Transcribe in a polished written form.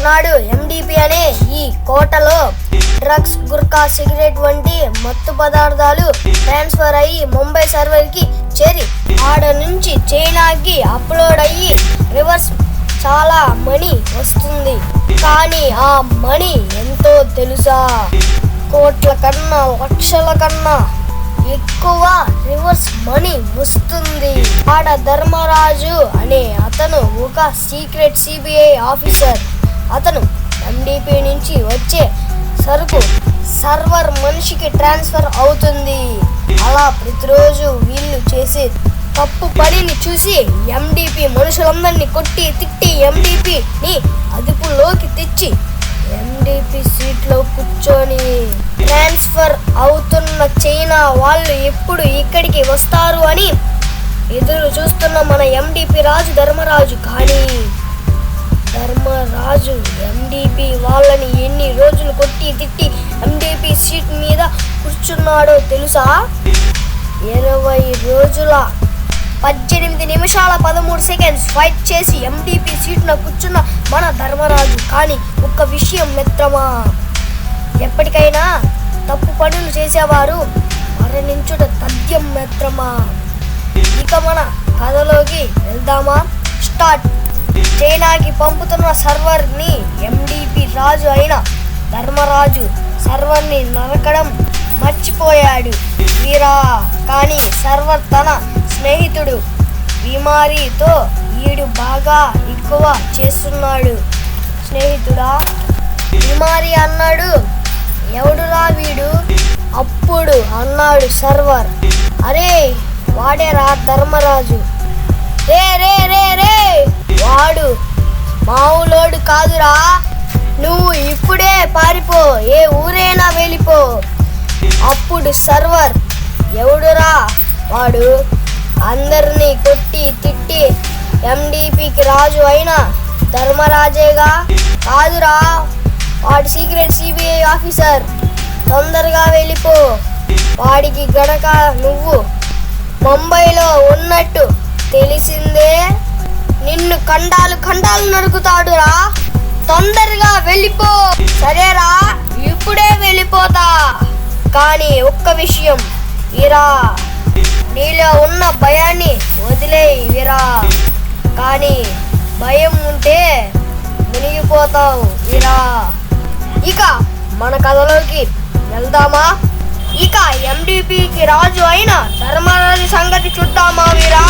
ఒకనాడు ఎండిపి అనే ఈ కోటలో డ్రగ్స్, గుర్కా, సిగరెట్ వంటి మత్తు పదార్థాలు ట్రాన్స్ఫర్ అయ్యి ముంబై సర్వర్ కి చేరి ఆడ నుంచి చైనాకి అప్లోడ్ అయ్యి రివర్స్ చాలా మనీ వస్తుంది. కానీ ఆ మనీ ఎంతో తెలుసా? కోట్ల కన్నా లక్షల కన్నా ఎక్కువ రివర్స్ మనీ వస్తుంది. ఆడ ధర్మరాజు అనే అతను ఒక సీక్రెట్ సిబిఐ ఆఫీసర్. అతను ఎండిపి నుంచి వచ్చే సరుకు సర్వర్ మనిషికి ట్రాన్స్ఫర్ అవుతుంది. అలా ప్రతిరోజు వీళ్ళు చేసే తప్పు పనిని చూసి ఎండిపి మనుషులందరినీ కొట్టి తిట్టి ఎండిపిని అదుపులోకి తెచ్చి ఎండిపి సీట్లో కూర్చొని ట్రాన్స్ఫర్ అవుతున్న చైనా వాళ్ళు ఎప్పుడు ఇక్కడికి వస్తారు అని ఎదురు చూస్తున్న మన ఎండిపి రాజు ధర్మరాజు. కానీ ధర్మరాజు ఎండిపి వాళ్ళని ఎన్ని రోజులు కొట్టి తిట్టి ఎండిపి సీట్ మీద కూర్చున్నాడో తెలుసా? 20 రోజుల 18 నిమిషాల 13 సెకండ్స్ ఫైట్ చేసి ఎండిపి సీట్న కూర్చున్న మన ధర్మరాజు. కానీ ఒక్క విషయం మిత్రమా, ఎప్పటికైనా తప్పు పనులు చేసేవారు మరణించుట తథ్యం మిత్రమా. ఇక మన కథలోకి వెళ్దామా? స్టార్ట్. చైనాకి పంపుతున్న సర్వర్ ని ఎండిపి రాజు అయిన ధర్మరాజు సర్వర్ ని నరకడం మర్చిపోయాడు వీరా. కానీ సర్వర్ తన స్నేహితుడు బిమారీతో వీడు బాగా ఎక్కువ చేస్తున్నాడు. స్నేహితుడా బిమారీ అన్నాడు. ఎవడురా వీడు? అప్పుడు అన్నాడు సర్వర్, అరే వాడేరా ధర్మరాజు. రే రే రే రే వాడు మావులోడు కాదురా, నువ్వు ఇప్పుడే పారిపో, ఏ ఊరైనా వెళ్ళిపో. అప్పుడు సర్వర్, ఎవడురా వాడు? అందరినీ కొట్టి తిట్టి ఎండిపికి రాజు అయిన ధర్మరాజేగా. కాదురా, వాడు సీక్రెట్ సిబిఐ ఆఫీసర్, తొందరగా వెళ్ళిపో. వాడికి గనక నువ్వు ముంబైలో ఉన్నట్టు తెలిసిందే నిన్ను ఖండాలు ఖండాలు నరుకుతాడురా, తొందరగా వెళ్ళిపో. సరేరా, ఇప్పుడే వెళ్ళిపోతా. కానీ ఒక్క విషయం వీరా, నీలో ఉన్న భయాన్ని వదిలేయి వీరా. కానీ భయం ఉంటే మునిగిపోతావు వీరా. ఇక మన కథలోకి వెళ్దామా? ఇక ఎండిపికి రాజు అయిన ధర్మరాజు సంగతి చూద్దామా వీరా.